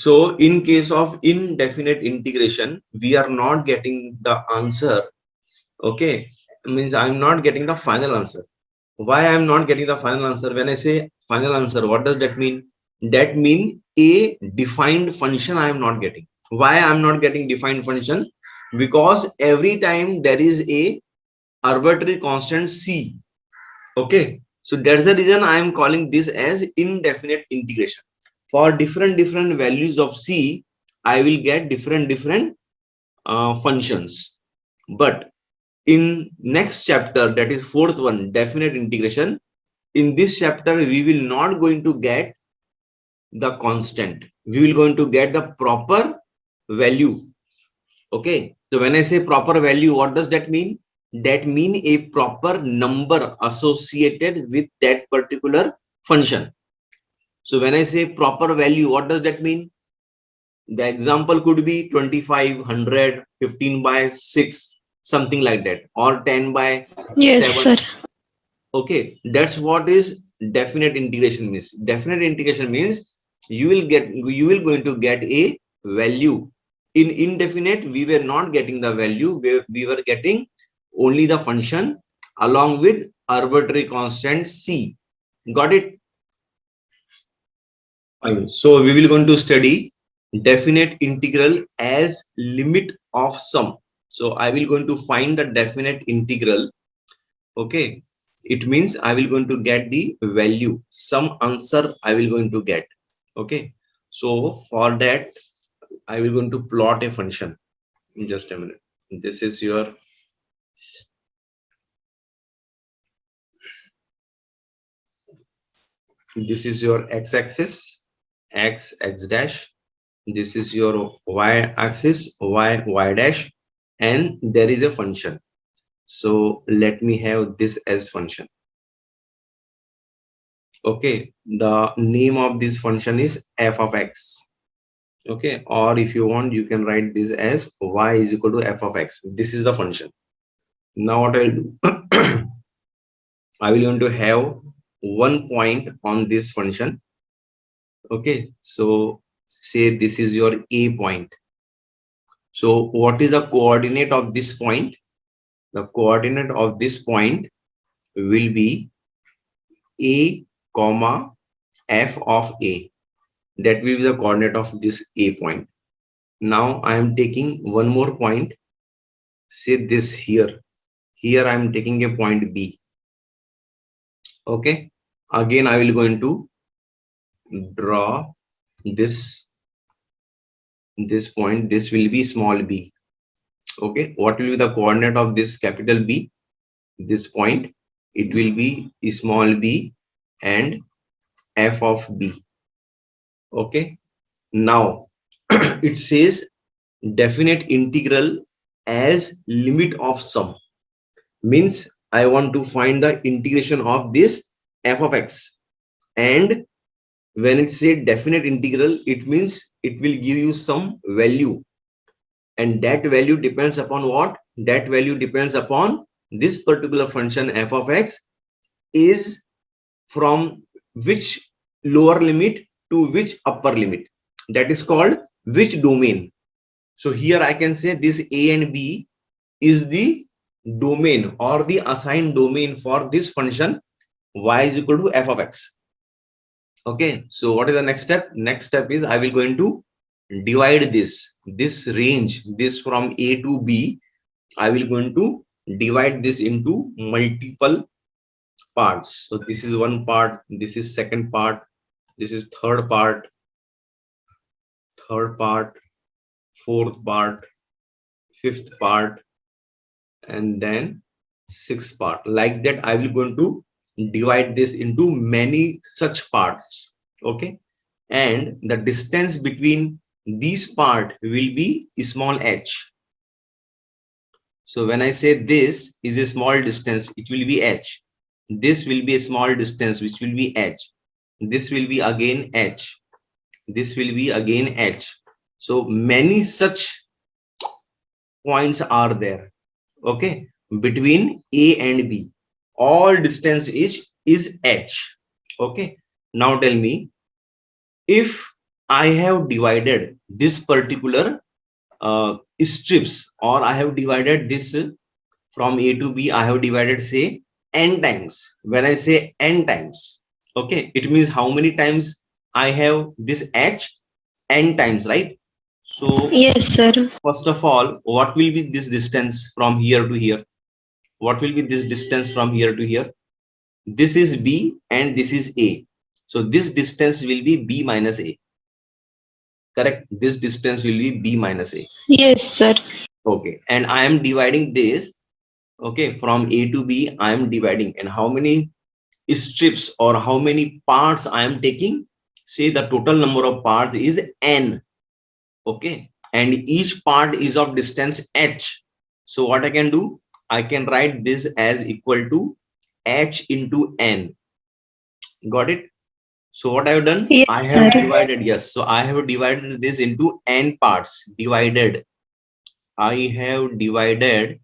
So in case of indefinite integration, we are not getting the answer. Okay, means I'm not getting the final answer. Why I'm not getting the final answer? When I say final answer, what does that mean? That mean a defined function I am not getting. Why I'm not getting defined function? Because every time there is a arbitrary constant c. Okay, so that's the reason I am calling this as indefinite integration. For different values of c, I will get different functions. But in next chapter, that is fourth one, definite integration, in this chapter we will not going to get the constant, we will going to get the proper value. Okay, so when I say proper value, what does that mean? That mean a proper number associated with that particular function. So when I say proper value, what does that mean? The example could be 25, 100, 15 by 6, something like that, or 10 by Yes, 7. sir. Okay, that's what is definite integration means. Definite integration means you will going to get a value. In indefinite, we were not getting the value, we were getting only the function along with arbitrary constant c. Got it? Fine. So we will going to study definite integral as limit of sum. So I will going to find the definite integral. Okay, it means I will going to get the value, some answer I will going to get. Okay, so for that I will going to plot a function in just a minute. This is your x-axis, x dash. This is your y-axis, y dash, and there is a function. So let me have this as function. Okay, the name of this function is f of x. Okay, or if you want, you can write this as y is equal to f of x. This is the function. Now what I'll do, I will going to have one point on this function. Okay, so say this is your a point. So what is the coordinate of this point? The coordinate of this point will be a comma f of a. That will be the coordinate of this a point. Now I am taking one more point. Say this here. Here I am taking a point b. Okay, again I will going to draw this point. This will be small b. Okay, what will be the coordinate of this capital B? This point, it will be small b and f of b. Okay, now it says definite integral as limit of sum, means I want to find the integration of this f of x. And when it says definite integral, it means it will give you some value, and that value depends upon what? That value depends upon this particular function f of x is from which lower limit to which upper limit. That is called which domain. So here I can say this a and b is the domain or the assigned domain for this function y is equal to f of x. Okay, so what is the next step? Next step is I will going to divide this range, this from a to b. I will going to divide this into multiple parts. So this is one part, this is second part, this is third part, fourth part, fifth part, and then sixth part. Like that I will going to divide this into many such parts. Okay, and the distance between these part will be small h. So when I say this is a small distance, it will be h. This will be a small distance, which will be h. This will be again h. This will be again h. So many such points are there. Okay, between a and b, all distance is h. Okay, now tell me, if I have divided this particular strips, or I have divided this from A to B. I have divided, say, n times. When I say n times, okay, it means how many times I have this H? N times, right? So Yes, sir. first of all, what will be this distance from here to here? What will be this distance from here to here? This is B and this is A. So this distance will be B minus A. Correct? This distance will be B minus A. Yes, sir. Okay. And I am dividing this, okay, from A to B. I am dividing. And how many strips or how many parts I am taking? Say the total number of parts is N. Okay. And each part is of distance H. So what I can do? I can write this as equal to H into N. Got it? So what I have done? Yes, I sir. have divided, yes. So I have divided this into N parts. Divided. I have divided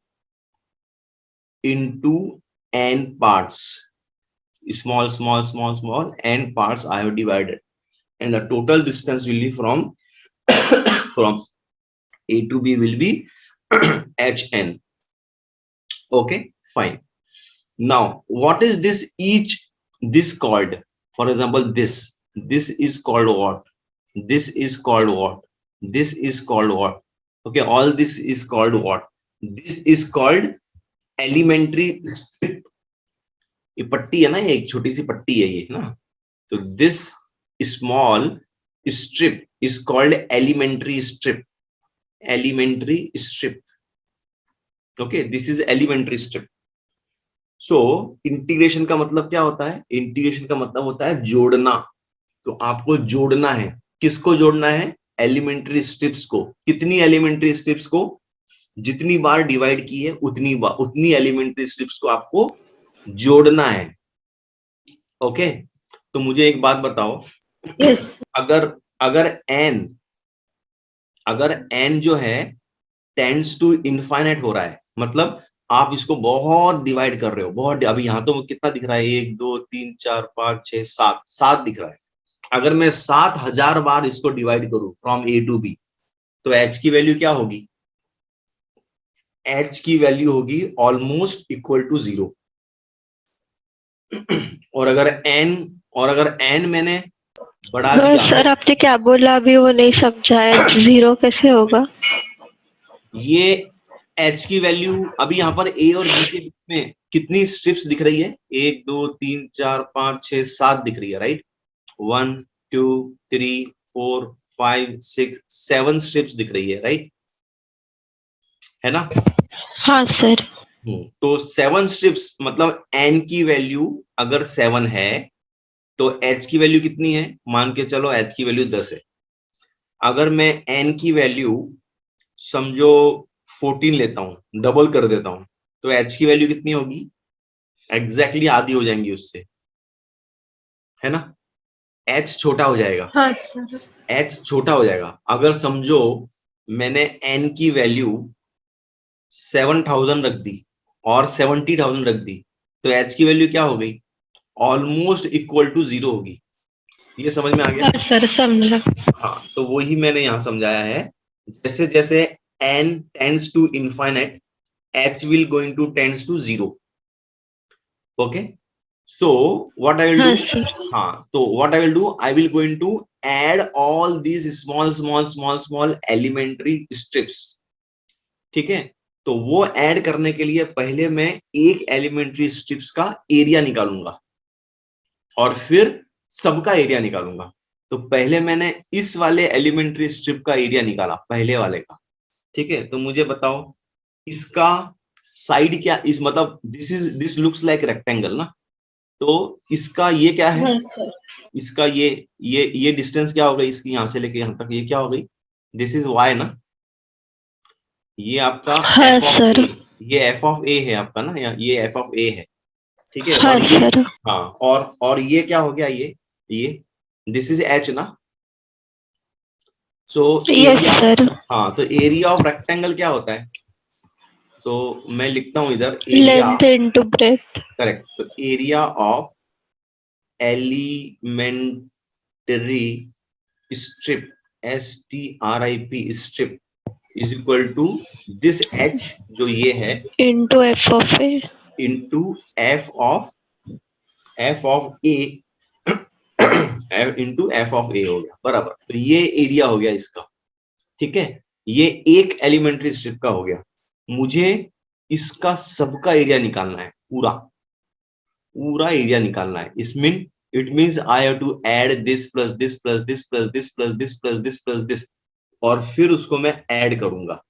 into N parts. Small, small, small, small, N parts I have divided. And the total distance will be from from A to B will be HN. Okay, fine. Now, what is this each this called? For example, this is called what? This is called what? This is called what? Okay, all this is called what? This is called elementary strip. ये पट्टी है ना, ये एक छोटी सी पट्टी है ये ना. So this small strip is called elementary strip. Elementary strip. Okay, this is elementary strip. So integration का मतलब क्या होता है? इंटीग्रेशन का मतलब होता है जोड़ना. तो आपको जोड़ना है. किसको जोड़ना है? एलिमेंट्री स्ट्रिप्स को. कितनी एलिमेंट्री स्ट्रिप्स को? जितनी बार डिवाइड की है उतनी एलिमेंट्री स्ट्रिप्स को आपको जोड़ना है. ओके, तो मुझे एक बात बताओ. यस. अगर अगर n जो है टेंड्स टू इनफाइनाइट हो रहा है, मतलब आप इसको बहुत डिवाइड कर रहे हो, बहुत. अभी यहाँ तो कितना दिख रहा है? 1 2 3 4 5 6 7 7 दिख रहा है. अगर मैं 7000 बार इसको डिवाइड करूं फ्रॉम ए टू बी, तो एच की वैल्यू क्या होगी? एच की वैल्यू होगी ऑलमोस्ट इक्वल टू 0. और अगर n मैंने बढ़ा दिया, सर आपने क्या बोला अभी वो नहीं समझा है. 0 कैसे होगा? ये h की वैल्यू अभी यहाँ पर a और b के बीच में कितनी स्ट्रिप्स दिख रही है? 1 2 3 4 5 6 7 दिख रही है, राइट? 1 2 3 4 5 6 7 स्ट्रिप्स दिख रही है, राइट? है ना? हाँ सर. तो 7 स्ट्रिप्स मतलब n की वैल्यू अगर 7 है तो h की वैल्यू कितनी है? मान के चलो h की वैल्यू 10 है. अगर मैं n की वैल्यू समझो 14 लेता हूं, डबल कर देता हूं, तो h की वैल्यू कितनी होगी? एग्जैक्टली आधी हो जाएंगी उससे, है ना? h छोटा हो जाएगा. हाँ सर. h छोटा हो जाएगा. अगर समझो मैंने n की वैल्यू 7000 रख दी और 70000 रख दी, तो h की वैल्यू क्या हो गई? ऑलमोस्ट इक्वल टू 0 होगी. ये समझ में आ गया? हाँ सर, समझा. हाँ, तो वही मैंने यहाँ समझाया है. जैसे जैसे n tends to infinite, h will going to tends to 0. Okay, so what I will हाँ do? सर. हाँ, तो what I will do? I will going to add all these small elementary strips. ठीक है? तो वो add करने के लिए पहले मैं एक एलिमेंट्री स्ट्रिप्स का एरिया निकालूंगा और फिर सबका एरिया निकालूंगा. तो पहले मैंने इस वाले एलिमेंट्री स्ट्रिप का एरिया निकाला, पहले वाले का. ठीक है, तो मुझे बताओ इसका साइड क्या? इस मतलब दिस लुक्स लाइक रेक्टेंगल ना, तो इसका ये क्या है? हाँ सर. इसका ये डिस्टेंस क्या हो गई इसकी? यहां से लेके यहां तक ये क्या हो गई? दिस इज y ना. ये आपका हाँ f ऑफ सर. a, ये f ऑफ a है आपका ना, ये f ऑफ a है. ठीक है, हाँ और ये सर. हाँ, और ये क्या हो गया? ये दिस इज h ना. So yes area, sir. हाँ, तो एरिया ऑफ रेक्टेंगल क्या होता है? तो मैं लिखता हूं इधर area. Length into breadth. Correct. तो area of elementary strip, strip strip is equal to this h जो ये है into f of a into f of a into f of a हो गया बराबर। तो ये एरिया हो गया इसका, ठीक है, ये एक एलिमेंट्री स्ट्रिप का हो गया। मुझे इसका सबका एरिया निकालना है, पूरा पूरा एरिया निकालना है। इसमें it means I have to add this plus this plus this plus this plus this plus this plus this, और फिर उसको मैं ऐड करूंगा,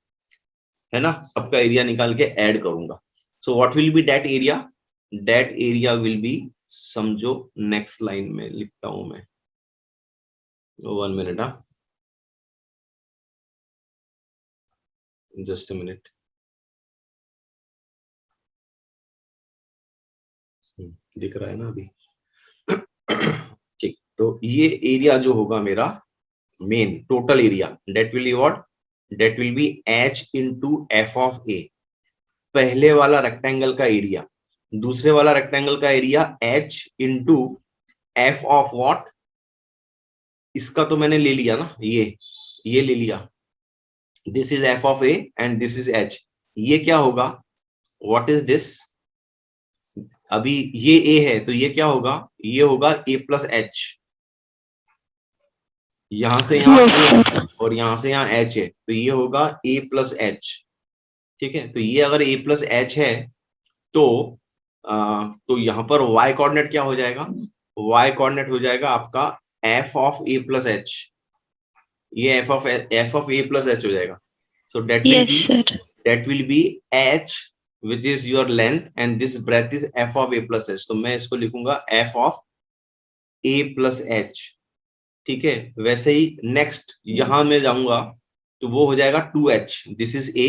है ना, सबका एरिया निकाल के ऐड करूंगा। So what will be that area? That area will be, समझो नेक्स्ट लाइन में लिखता हूं मैं, 1 मिनट, जस्ट अ मिनट, दिख रहा है ना अभी? ठीक, तो ये एरिया जो होगा मेरा main total area, that will be what? That will be h into F of A. पहले वाला रेक्टेंगल का एरिया, दूसरे वाला रेक्टेंगल का area h into F of what? इसका तो मैंने ले लिया ना, ये ले लिया, this is F of A and this is h। ये क्या होगा? What is this? अभी ये a है तो ये क्या होगा? ये होगा a प्लस एच। यहां से यहाँ yes a sir और यहां से यहाँ h है, तो ये होगा a प्लस एच, ठीक है। तो ये अगर a प्लस एच है तो यहाँ पर y कोऑर्डिनेट क्या हो जाएगा? y कोऑर्डिनेट हो जाएगा आपका f of a plus H, ये f of a plus H हो जाएगा। सो yes sir that will be h which is your length and this breadth is f of a plus h। तो मैं इसको लिखूंगा f of a plus h, ठीक है। वैसे ही नेक्स्ट यहां मैं जाऊंगा तो वो हो जाएगा 2h, this is a,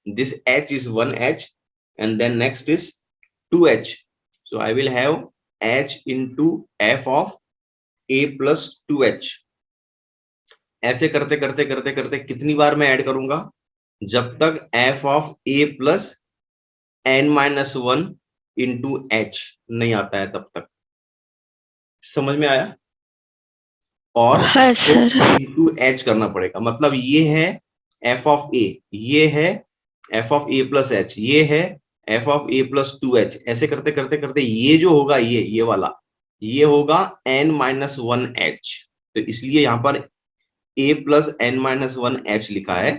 this h is 1h and then next is 2h, so I will have h into f of a plus 2h। ऐसे करते करते करते करते कितनी बार मैं ऐड करूंगा? जब तक f of a plus n minus 1 into h नहीं आता है तब तक। समझ में आया? और हाँ सर इंटू h करना पड़ेगा, मतलब ये है f ऑफ a, ये है f of a plus h, ये है f of a plus 2h। ऐसे करते करते करते ये जो होगा ये वाला ये होगा n माइनस 1h। तो इसलिए यहाँ पर a plus n minus 1h लिखा है,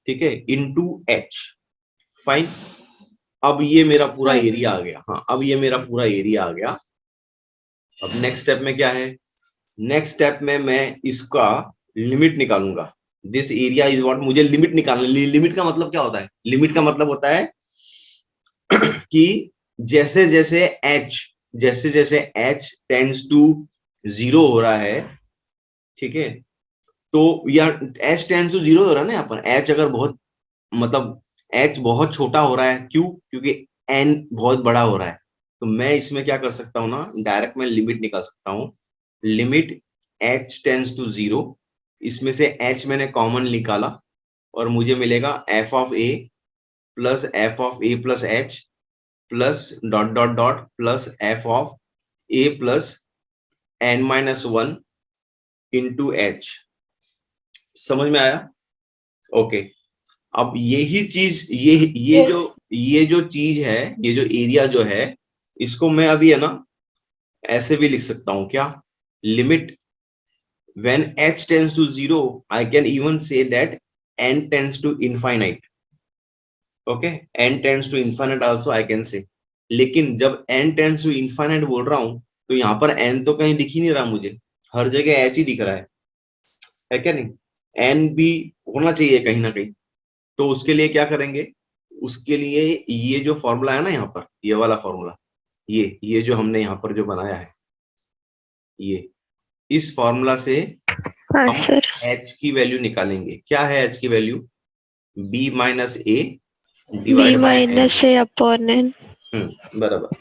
ठीक है, इंटू h। फाइन, अब ये मेरा पूरा हाँ एरिया आ गया। हाँ, अब ये मेरा पूरा एरिया आ गया। अब नेक्स्ट स्टेप में क्या है? नेक्स्ट स्टेप में मैं इसका लिमिट निकालूंगा। This area is what? मुझे लिमिट निकालना। लिमिट का मतलब क्या होता है? लिमिट का मतलब होता है कि जैसे जैसे h टेंड्स टू 0 हो रहा है, ठीक है, तो यार h टेंड्स टू 0 हो रहा है ना यहाँ पर। h अगर बहुत, मतलब h बहुत छोटा हो रहा है, क्यों? क्योंकि n बहुत बड़ा हो रहा है। तो मैं इसमें क्या कर सकता हूँ ना, डायरेक्ट मैं लिमिट निकाल सकता हूँ। लिमिट h टेंड्स टू 0, इसमें से h मैंने कॉमन निकाला और मुझे मिलेगा f of a plus f of a plus h plus dot dot dot plus f of a plus n minus 1 into h। समझ में आया? ओके, अब यही चीज yes ये जो चीज है, ये जो एरिया जो है, इसको मैं अभी है ना ऐसे भी लिख सकता हूं। क्या? Limit when h tends to 0 I can even say that n tends to infinite। Okay, n tends to infinite also I can say। लेकिन जब n tends to infinite बोल रहा हूं तो यहाँ पर n तो कहीं दिख ही नहीं रहा मुझे, हर जगह h ही दिख रहा है क्या नहीं? n भी होना चाहिए कहीं ना कहीं। तो उसके लिए क्या करेंगे? उसके लिए ये जो फॉर्मूला है ना यहाँ पर, ये वाला फॉर्मूला, ये जो हमने यहाँ पर जो बनाया है, ये इस फॉर्मूला से हाँ हम सर h की वैल्यू निकालेंगे। क्या है h की value? b minus A b divide by n। minus a upon n बराबर।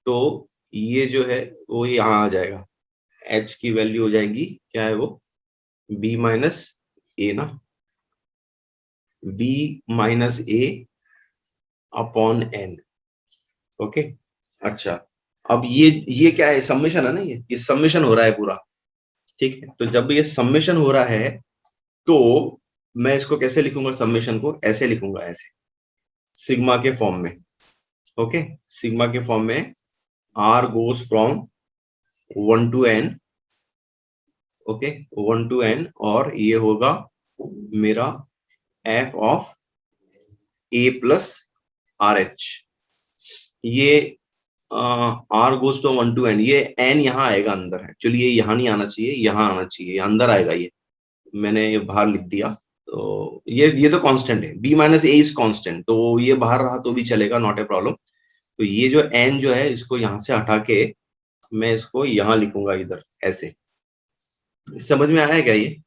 तो ये जो है वो यहाँ आ जाएगा, h की वैल्यू हो जाएगी, क्या है वो? b माइनस ए ना, b माइनस ए अपॉन n। ओके, अच्छा, अब ये क्या है? समेशन है ना, ये समेशन हो रहा है पूरा, ठीक है, तो जब ये समेशन हो रहा है तो मैं इसको कैसे लिखूंगा, समेशन को ऐसे लिखूंगा, ऐसे सिग्मा के फॉर्म में। ओके, सिग्मा के फॉर्म में r goes from 1 to n, okay 1 to n, और ये होगा मेरा f of a plus are h. ये r goes to 1 to n, ये n यहाँ आएगा अंदर है, चलिए ये यहाँ नहीं आना चाहिए, यहाँ आना चाहिए, अंदर आएगा, ये मैंने ये बाहर लिख दिया। तो ये तो कांस्टेंट है, b minus A is constant, तो ये बाहर रहा तो भी चलेगा, नॉट ए प्रॉब्लम। तो ये जो n जो है इसको यहाँ से हटा के मैं इसको यहाँ लिखूंगा इधर ऐसे। समझ में आया क्या ये?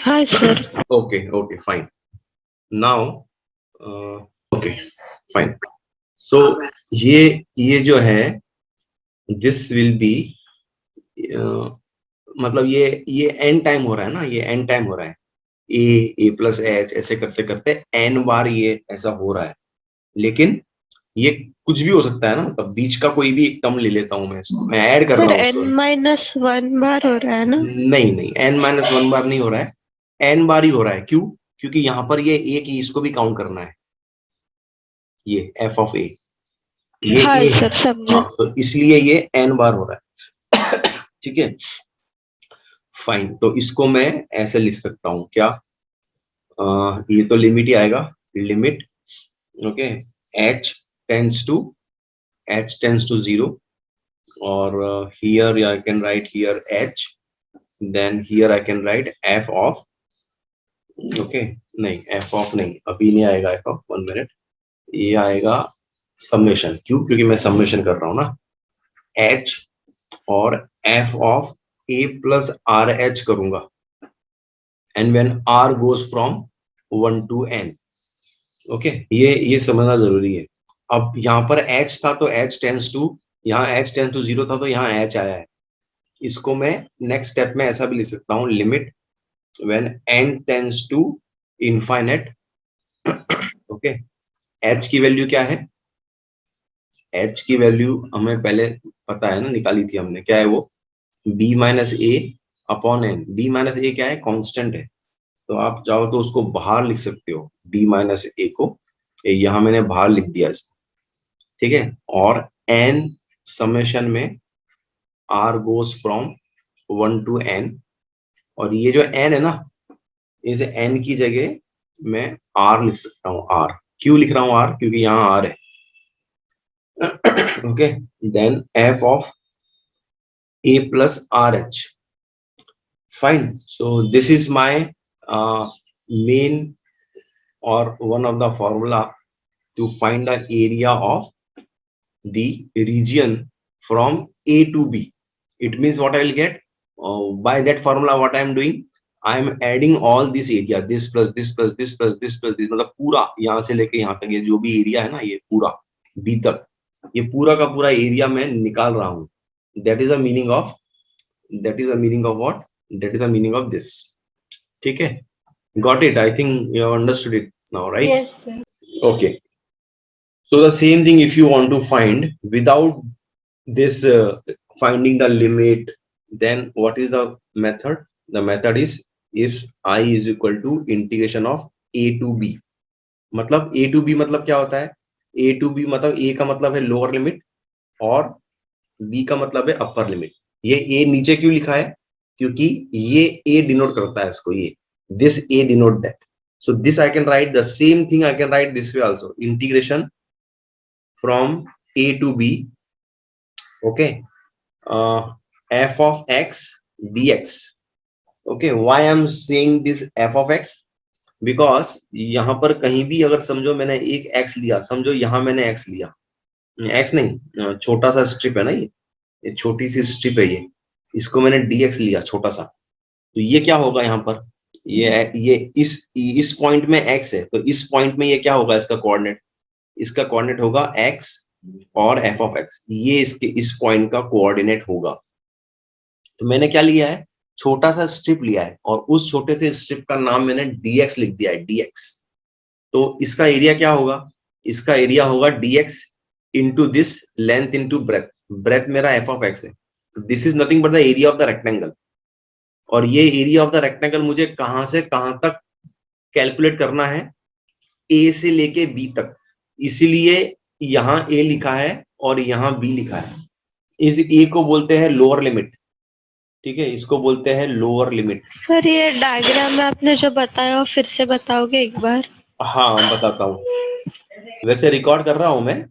हाँ sir. Okay okay fine, now okay fine. So ये जो है दिस विल बी, मतलब ये n टाइम हो रहा है ना, ये n टाइम हो रहा है, a प्लस एच ऐसे करते करते n बार ये ऐसा हो रहा है। लेकिन ये कुछ भी हो सकता है ना, मतलब बीच का कोई भी एक टर्म ले लेता हूं मैं, इसको मैं ऐड कर सर रहा हूँ n उसको। माइनस 1 बार हो रहा है ना? नहीं नहीं, n माइनस 1 बार नहीं हो रहा है, n बार ही हो रहा है। क्यों? क्योंकि यहाँ पर ये a की इसको भी काउंट करना है, ये f ऑफ a, ये हाँ a है, सर समझे। हाँ, तो इसलिए ये n बार हो रहा है। ठीक है फाइन, तो इसको मैं ऐसे लिख सकता हूँ क्या, ये तो लिमिट ही आएगा, limit okay h tends to 0, और here I can write here h, then here I can write f of, okay नहीं f of नहीं, अभी नहीं आएगा f of, 1 मिनट, ये आएगा समेशन। क्यों? क्योंकि मैं समेशन कर रहा हूँ ना, h और f of a plus are H करूंगा, and when r goes from 1 to n। Okay, ये समझना जरूरी है। अब यहाँ पर h था तो h टेंस टू, यहाँ h टेंस टू 0 था तो यहाँ h आया है। इसको मैं नेक्स्ट स्टेप में ऐसा भी लिख सकता हूँ, limit when n tends to infinite. Okay, h की वैल्यू क्या है, h की वैल्यू हमें पहले पता है ना, निकाली थी हमने, क्या है वो, b माइनस ए अपॉन n। b माइनस ए क्या है, कांस्टेंट है, तो आप चाहो तो उसको बाहर लिख सकते हो, b माइनस ए को यहाँ मैंने बाहर लिख दिया इसको, ठीक है। और n समेशन में r goes from 1 to n, और ये जो n है ना, इसे n की जगह मैं r लिख सकता हूँ, r। क्यों लिख रहा हूँ r? क्योंकि यहाँ r है। Okay, then f of a plus are h, fine. So this is my main or one of the formula to find the area of the region from A to B. It means what I will get, by that formula what I am doing, I am adding all this area, this plus this plus this plus this plus this, मतलब पूरा यहाँ से लेके यहाँ तक ये जो भी एरिया है ना, ये पूरा B तक, ये पूरा का पूरा एरिया मैं निकाल रहा हूँ। That is the meaning of, that is the meaning of what, that is the meaning of this। ठीक है, got it? I think you have understood it now, right? Yes sir. Okay, so the same thing if you want to find without this finding the limit, then what is the method? The method is if I is equal to integration of a to b। मतलब a to b मतलब क्या होता है, a to b मतलब a का मतलब है lower limit और b का मतलब है अपर लिमिट। ये a नीचे क्यों लिखा है? क्योंकि ये a डिनोट करता है इसको, ये this a denote that। So this I can write the same thing, I can write this way also, integration from a to b, okay, f of x dx। okay, why I am saying this f of x? because यहाँ पर कहीं भी अगर समझो मैंने एक x लिया, समझो यहाँ मैंने x लिया, x नहीं, छोटा सा स्ट्रिप है ना, ये छोटी सी स्ट्रिप है, ये इसको मैंने dx लिया छोटा सा, तो ये क्या होगा यहाँ पर, ये इस पॉइंट में x है, तो इस पॉइंट में ये क्या होगा, इसका कोऑर्डिनेट, इसका कोऑर्डिनेट होगा x और f ऑफ x, ये इसके इस पॉइंट का कोऑर्डिनेट होगा। तो मैंने क्या लिया है, छोटा सा स्ट्रिप लिया है, और उस छोटे से स्ट्रिप का नाम मैंने dx लिख दिया है, dx। तो इसका एरिया क्या होगा, इसका एरिया होगा dx into this length into breadth, breadth मेरा f ऑफ x है, this is nothing but the area of the rectangle, और ये एरिया ऑफ द रेक्टेंगल मुझे कहां से कहां तक कैलकुलेट करना है, ए से लेके बी तक, इसीलिए यहां ए लिखा है और यहां बी लिखा है। इस ए को बोलते हैं लोअर लिमिट, ठीक है, इसको बोलते हैं लोअर लिमिट। सर ये डायग्राम में आपने जो बताया वो फिर से बताओगे एक बार? हाँ बताता हूँ, वैसे रिकॉर्ड कर रहा हूं मैं,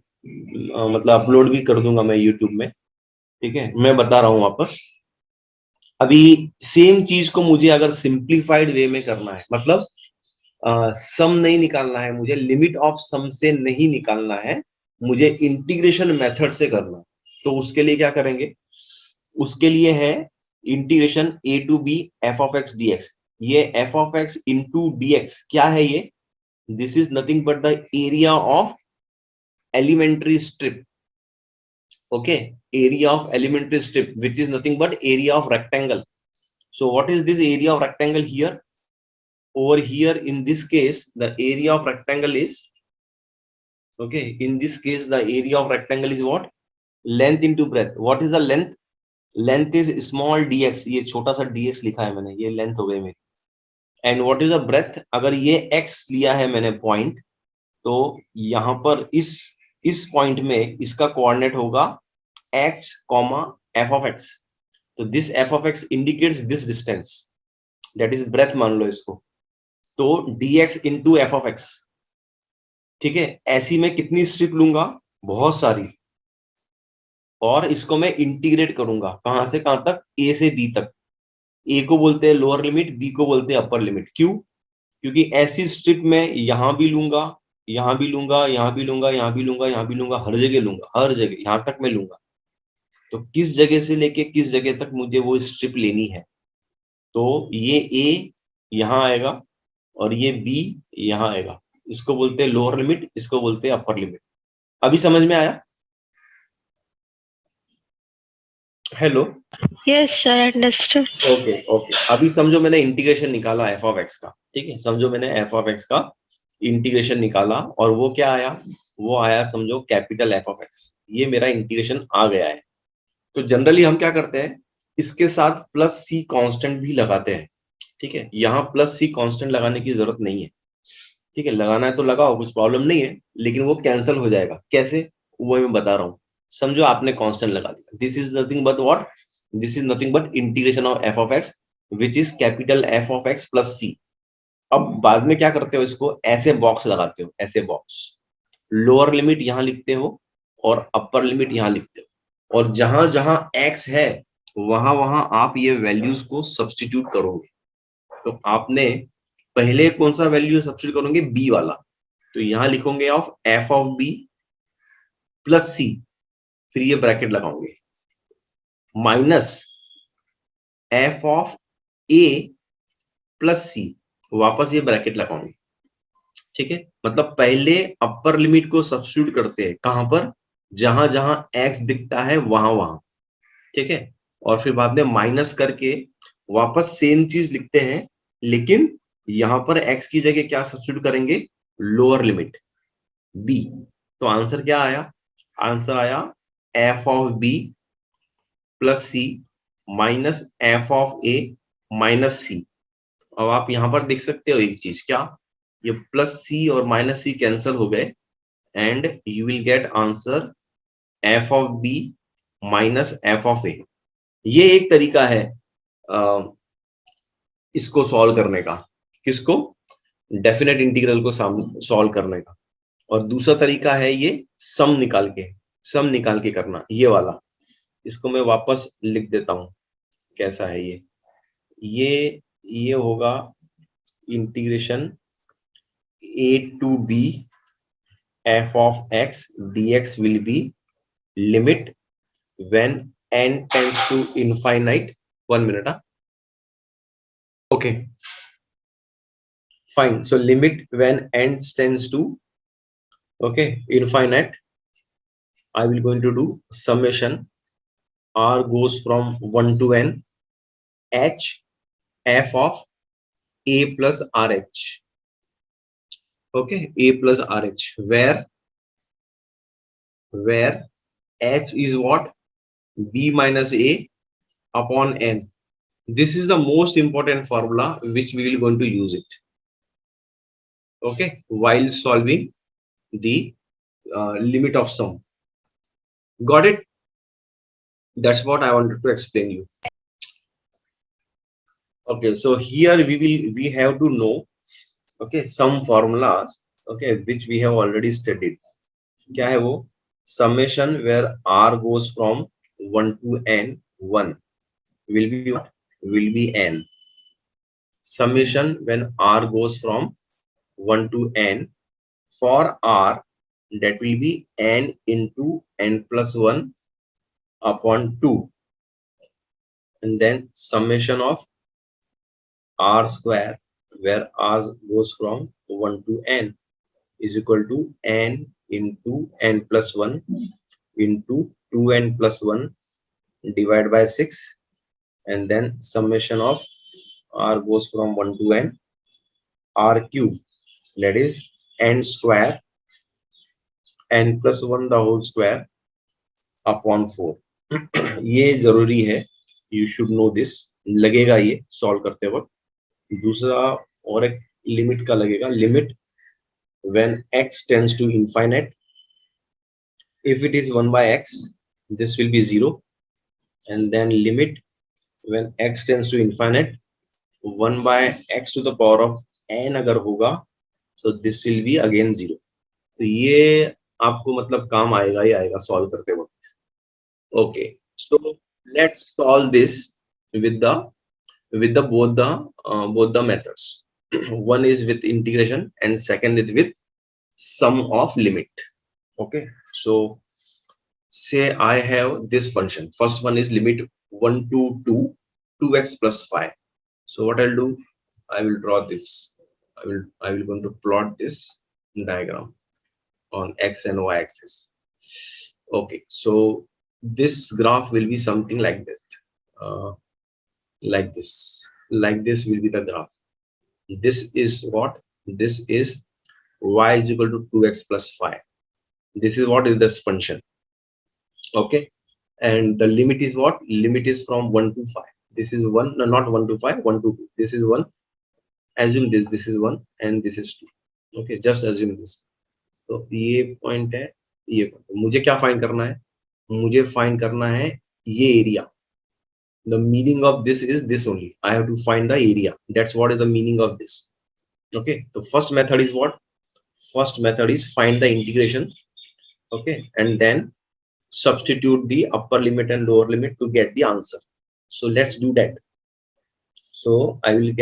मतलब अपलोड भी कर दूंगा मैं यूट्यूब में, ठीक है, मैं बता रहा हूं वापस। अभी सेम चीज को मुझे अगर सिंप्लीफाइड वे में करना है, मतलब सम नहीं निकालना है मुझे, लिमिट ऑफ सम से नहीं निकालना है मुझे, इंटीग्रेशन मेथड से करना, तो उसके लिए क्या करेंगे, उसके लिए है integration A to B F of X D X. ये F of X into D X क्या है ये, this is nothing but the area of elementary strip, okay, area of elementary strip, which is nothing but area of rectangle. So what is this area of rectangle here? Over here in this case the area of rectangle is, okay, in this case the area of rectangle is what, length into breadth. What is the length? Length is small dx, ये छोटा सा dx लिखा है मैंने, ये length हो गई मेरी। And what is the breadth, अगर ये x लिया है मैंने पॉइंट, तो यहां पर इस पॉइंट में इसका कोऑर्डिनेट होगा x, f of x, तो this f of x indicates this distance, that is breadth मान लो इसको, तो dx into f of x, ठीक है। ऐसी मैं कितनी स्ट्रिप लूंगा, बहुत सारी, और इसको मैं इंटीग्रेट करूंगा कहां से कहां तक, a से b तक। a को बोलते हैं लोअर लिमिट, b को बोलते हैं अपर लिमिट। क्यों? क्योंकि ऐसी स्ट्रिप में यहां भी लूंगा, यहां भी लूंगा, यहां भी लूंगा, यहां भी लूंगा, यहां भी लूंगा, हर जगह लूंगा, हर जगह यहां तक मैं लूंगा। तो किस जगह से लेके किस जगह तक मुझे वो स्ट्रिप लेनी है, तो ये ए यहां आएगा और ये बी यहां आएगा, इसको बोलते हैं लोअर लिमिट, इसको बोलते हैं अपर लिमिट। अभी समझ में आया? Hello? Yes sir, understood. Okay okay, अभी समझो मैंने इंटीग्रेशन निकाला एफ ऑफ एक्स का, ठीक है, समझो मैंने एफ ऑफ एक्स का इंटीग्रेशन निकाला और वो क्या आया, वो आया समझो कैपिटल एफ ऑफ एक्स, ये मेरा इंटीग्रेशन आ गया है। तो जनरली हम क्या करते हैं, इसके साथ प्लस सी कांस्टेंट भी लगाते हैं, ठीक है, यहाँ प्लस सी कांस्टेंट लगाने की जरूरत नहीं है, ठीक है, लगाना है तो लगाओ, कुछ प्रॉब्लम नहीं है, लेकिन वो कैंसिल हो जाएगा। कैसे, वो मैं बता रहा हूँ। समझो आपने कांस्टेंट लगा दिया, this is nothing but what, this is nothing but integration of F of X which is capital F of X plus C. अब बाद में क्या करते हो, इसको ऐसे बॉक्स लगाते हो, ऐसे बॉक्स, लोअर लिमिट यहाँ लिखते हो और अपर लिमिट यहाँ लिखते हो, और जहां जहां एक्स है वहां वहां आप ये वैल्यूज को सब्स्टिट्यूट करोगे। तो आपने पहले कौन सा वैल्यू सब्स्टिट्यूट करोगे, बी वाला, तो यहां लिखोगे of F of B plus C, फिर ये ब्रैकेट लगाओगे, minus F of A plus C, वापस ये ब्रैकेट लगाओगे, ठीक है। मतलब पहले अपर लिमिट को सब्स्टिट्यूट करते हैं कहां पर, जहां जहां एक्स दिखता है वहां वहां, ठीक है, और फिर बाद में माइनस करके वापस सेम चीज लिखते हैं, लेकिन यहां पर एक्स की जगह क्या सब्स्टिट्यूट करेंगे, लोअर लिमिट बी। तो आंसर क्या आया, आंसर आया F of B plus C minus F of A minus C. अब आप यहां पर देख सकते हो एक चीज, क्या, ये प्लस सी और माइनस सी कैंसिल हो गए, and you will get answer F of B minus F of A. ये एक तरीका है इसको सॉल्व करने का, किसको, डेफिनेट इंटीग्रल को सॉल्व करने का। और दूसरा तरीका है ये सम निकाल के करना, ये वाला। इसको मैं वापस लिख देता हूं, कैसा है ये होगा integration a to b f of x dx will be limit when n tends to infinite, 1 minute, okay, fine, so limit when n tends to, okay, infinite, I will going to do summation r goes from 1 to n h f of a plus rh, okay, a plus rh, where h is what, b minus a upon n. This is the most important formula which we will going to use it. Okay, while solving the limit of sum. Got it? That's what I wanted to explain you. Okay, so here we have to know, okay, some formulas, okay, which we have already studied. क्या है वो? Summation where r goes from 1 to n, 1 will be what? Will be n. Summation when r goes from 1 to n, for r that will be n into n plus 1 upon 2, and then summation of r square where r goes from 1 to n is equal to n into n plus 1 into 2n plus 1 divided by 6, and then summation of r goes from 1 to n, r cube, that is n square, n plus 1 the whole square upon 4. ये जरूरी है, you should know this. लगेगा ये solve करते वक्त. दूसरा और एक लिमिट का लगेगा, limit when x tends to infinite, if it is 1 by x, this will be 0, and then limit when x tends to infinite, 1 by x to the power of n अगर होगा, so this will be again 0. तो ये आपको मतलब काम आएगा ही आएगा solve करते वक्त. Okay, so let's solve this with the both the methods. One is with integration and second is with sum of limit. Okay, so say I have this function. First one is limit 1 to 2, 2x plus 5. So what I'll do, I will draw this. I will going to plot this diagram on x and y axis. Okay, so this graph will be something like this. Like this will be the graph. This is what? This is y is equal to 2x plus 5. This is what is this function. Okay, and the limit is what? Limit is from 1 to 5. This is 1, no, not 1 to 5, 1 to 2. This is 1. Assume this is 1 and this is 2. Okay, just assume this. तो ये point है, ये point. मुझे क्या find करना है? मुझे find करना है ये area. The meaning of this is this only. I have to find the area. That's what is the meaning of this. Okay, the first method is what? First method is find the integration. Okay, and then substitute the upper limit and lower limit to get the answer. So let's do that. So I will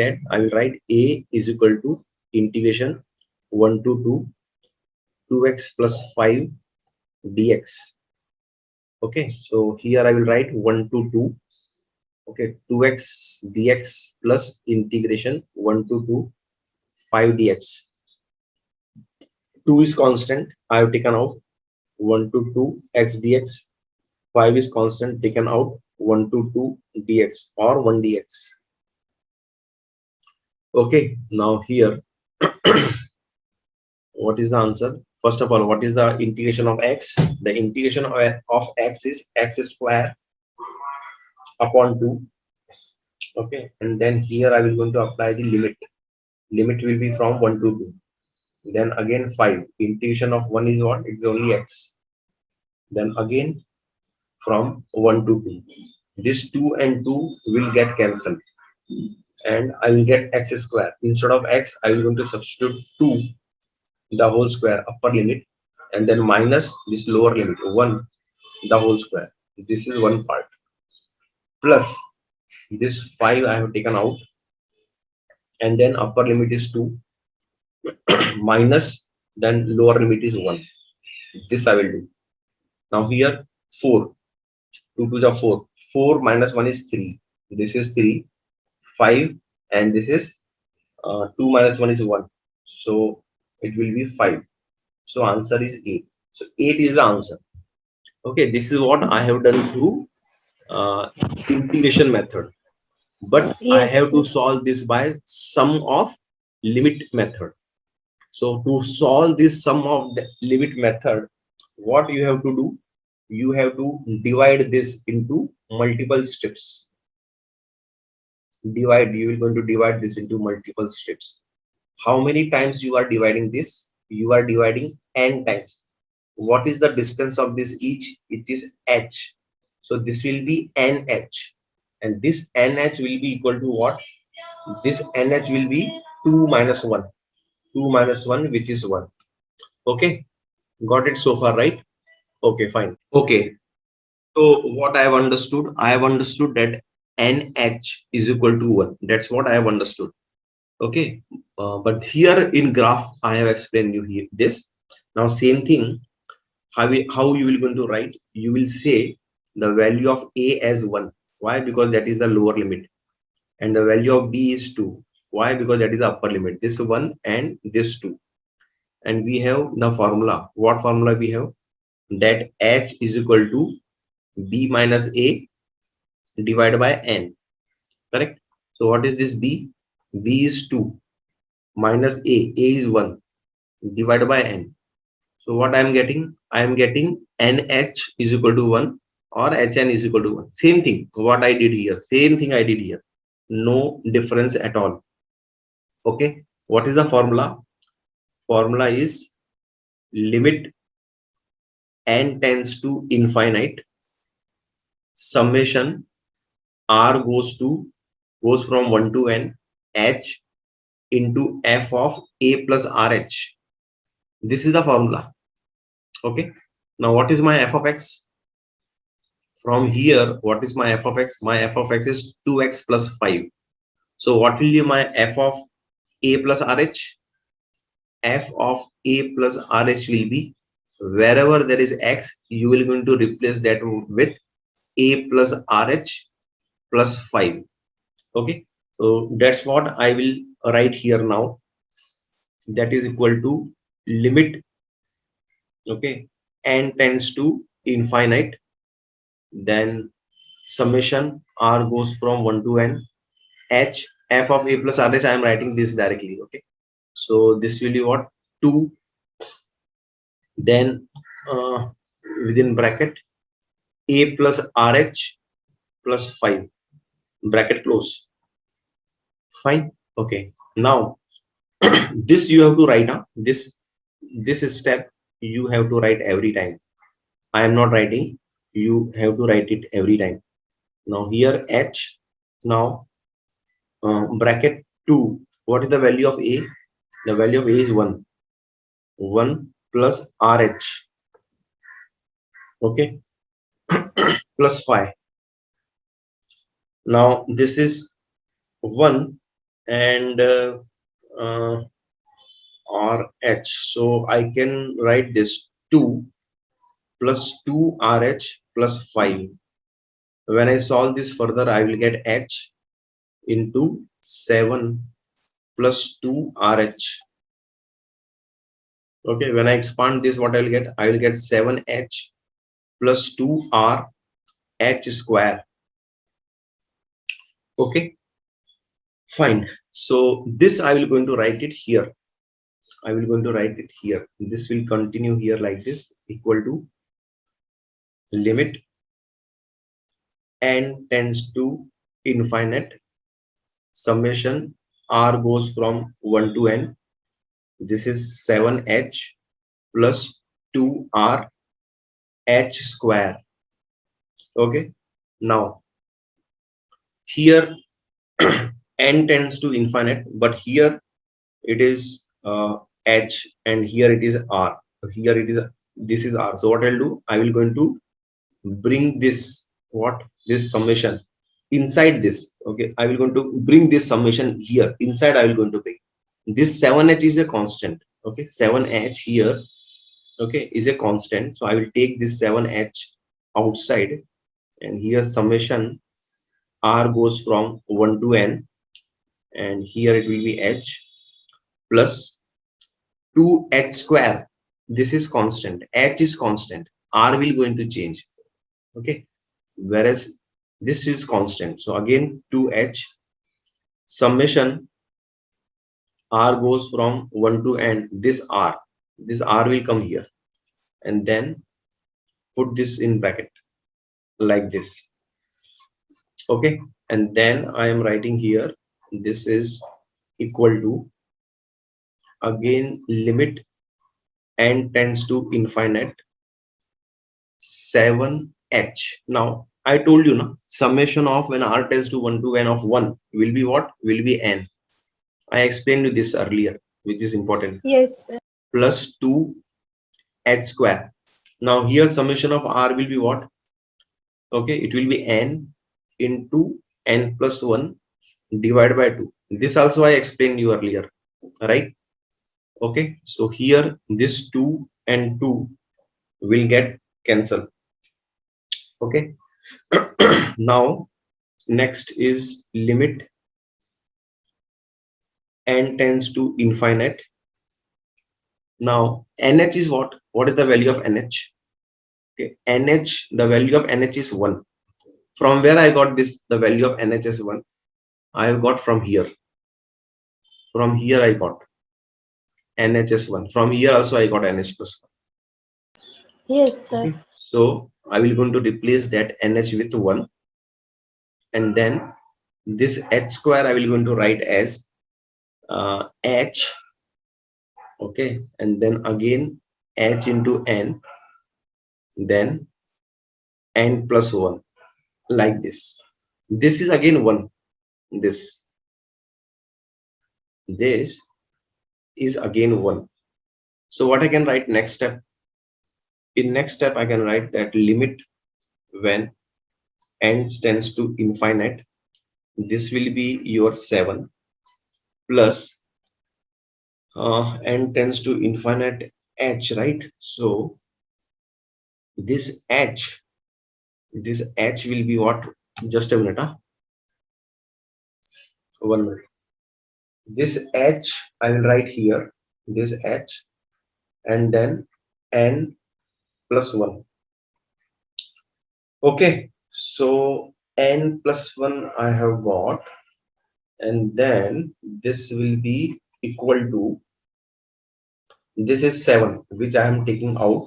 write a is equal to integration 1 to 2, 2x plus 5 dx. Okay, so here I will write 1 to 2. Okay, 2x dx plus integration 1 to 2, 5 dx. 2 is constant, I have taken out 1 to 2 x dx. 5 is constant, taken out 1 to 2 dx or 1 dx. Okay, now here what is the answer? First of all, what is the integration of x? The integration of x is x square upon 2. Okay, and then here I will going to apply the limit. Limit will be from 1 to 2. Then again 5. Integration of 1 is what? It's only x. Then again from 1 to 2. This 2 and 2 will get cancelled, and I will get x square. Instead of x, I will going to substitute 2, the whole square, upper limit, and then minus this lower limit, 1, the whole square. This is one part. Plus this 5 I have taken out, and then upper limit is 2 minus then lower limit is 1. This I will do. Now here 4, 2 to the 4, 4 minus 1 is 3. This is 3, 5, and this is 2 minus 1 is 1. So it will be 5. So answer is 8. So 8 is the answer. Okay, this is what I have done through integration method. But Yes, I have to sir. solve this by sum of limit method. So to solve this sum of the limit method, what you have to do? You have to divide this into multiple steps. divide, you will going to divide this into multiple strips. How many times you are dividing this? You are dividing n times. What is the distance of this each? It is h. So this will be nh, and this nh will be equal to what? This nh will be 2 minus 1. 2 minus 1, which is 1. Okay, got it so far, right? Okay, fine. Okay, so what I have understood, that nh is equal to 1. That's what I have understood. Okay, but here in graph I have explained you here this. Now same thing, how you will going to write? You will say the value of a as 1. Why? Because that is the lower limit, and the value of b is 2. Why? Because that is the upper limit, this 1 and this 2. And we have the formula. What formula we have? That h is equal to b minus a divided by n. Correct? So what is this b? B is 2 minus a is 1 divided by n. So what I am getting? I am getting nh is equal to 1 or hn is equal to 1. Same thing what I did here. Same thing I did here. No difference at all. Okay. What is the formula? Formula is limit n tends to infinite, summation r goes from 1 to n, h into f of a plus rh. This is the formula. Okay. Now what is my f of x? From here, what is my f of x? My f of x is 2x plus 5. So what will be my f of a plus rh? F of a plus rh will be, wherever there is x, you will going to replace that with a plus rh plus 5. Okay, so that's what I will write here now. That is equal to limit, okay, n tends to infinite, then summation r goes from 1 to n, h f of a plus rh. I am writing this directly. Okay, so this will be what? 2, then within bracket a plus rh plus 5, bracket close. Fine. Okay, now this you have to write down. This step you have to write every time. I am not writing, you have to write it every time. Now here h, now bracket 2. What is the value of a? The value of a is 1. 1 plus rh, okay, plus 5. Now this is 1 and rh, so I can write this 2 plus 2 rh plus 5. When I solve this further, I will get h into 7 plus 2 rh. Okay, when I expand this, what I will get? I will get 7h plus 2r h square. Okay, fine. So this I will going to write it here. I will going to write it here. This will continue here like this, equal to limit n tends to infinite, summation r goes from 1 to n. This is 7h plus 2r h square. Okay, now here n tends to infinite, but here it is h and here it is r. Here it is, this is r. So what I'll do, I will going to bring this, what, this summation inside this. Okay, I will going to bring this summation here inside. I will going to bring this 7h is a constant. Okay, 7h here, okay, is a constant. So I will take this 7h outside, and here summation r goes from 1 to n, and here it will be h plus 2h square. This is constant, h is constant, r will going to change. Okay, whereas this is constant. So again 2h, summation r goes from 1 to n, this r will come here, and then put this in bracket like this. Okay, and then I am writing here this is equal to again limit n tends to infinite 7h. Now I told you now summation of when r tends to 1 to n of 1 will be what? Will be n. I explained you this earlier, which is important. Yes, sir. Plus 2 h square. Now here summation of r will be what? Okay, it will be n into n plus 1 divided by 2. This also I explained you earlier, right? Okay, so here this 2 and 2 will get cancelled. Okay. Now next is limit n tends to infinite. Now nh is what? What is the value of nh? Okay, nh, the value of nh is 1. From where I got this? The value of nh is 1. I have got from here. From here I got nh is 1. From here also I got nh plus 1. Yes, sir. Okay. So I will going to replace that nh with 1, and then this h square I will going to write as h. Okay, and then again h into n, then n plus 1, like this. This is again 1. This is again 1. So what I can write next step? In next step I can write that limit when n tends to infinite, this will be your 7 plus n tends to infinite h, right? So this h will be what? Just a minute, huh? 1 minute. This h I will write here, this h, and then n plus 1. Okay, so n plus 1 I have got, and then this will be equal to, this is 7 which I am taking out,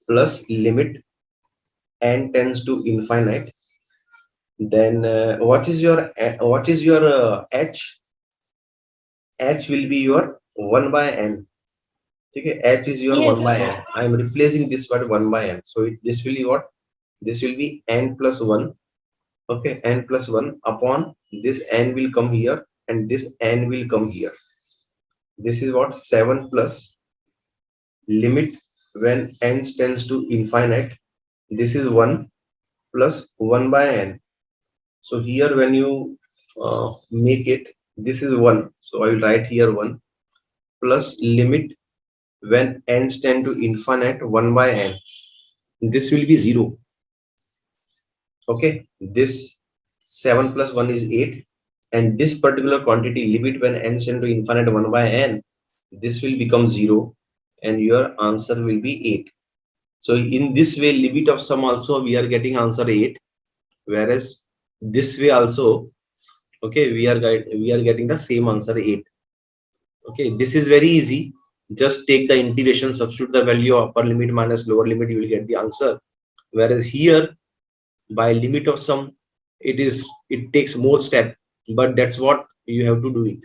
plus limit n tends to infinite. Then what is your h? H will be your 1 by n. Okay, h is your Yes, 1 by sir. n. I am replacing this word 1 by n. So this will be what? This will be n plus 1. Okay, n plus 1 upon this n will come here, and this n will come here. This is what? 7 plus limit when n tends to infinite. This is 1 plus 1 by n. So here when you make it, this is 1. So I will write here 1 plus limit when n tend to infinite 1 by n. This will be 0. Okay, this 7 plus 1 is 8, and this particular quantity limit when n tend to infinite 1 by n, this will become 0, and your answer will be 8. So in this way, limit of sum also we are getting answer 8, whereas this way also, okay, we are getting the same answer 8. Okay, this is very easy. Just take the integration, substitute the value of upper limit minus lower limit, you will get the answer. Whereas here, by limit of sum, it takes more step, but that's what you have to do it.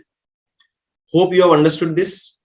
Hope you have understood this.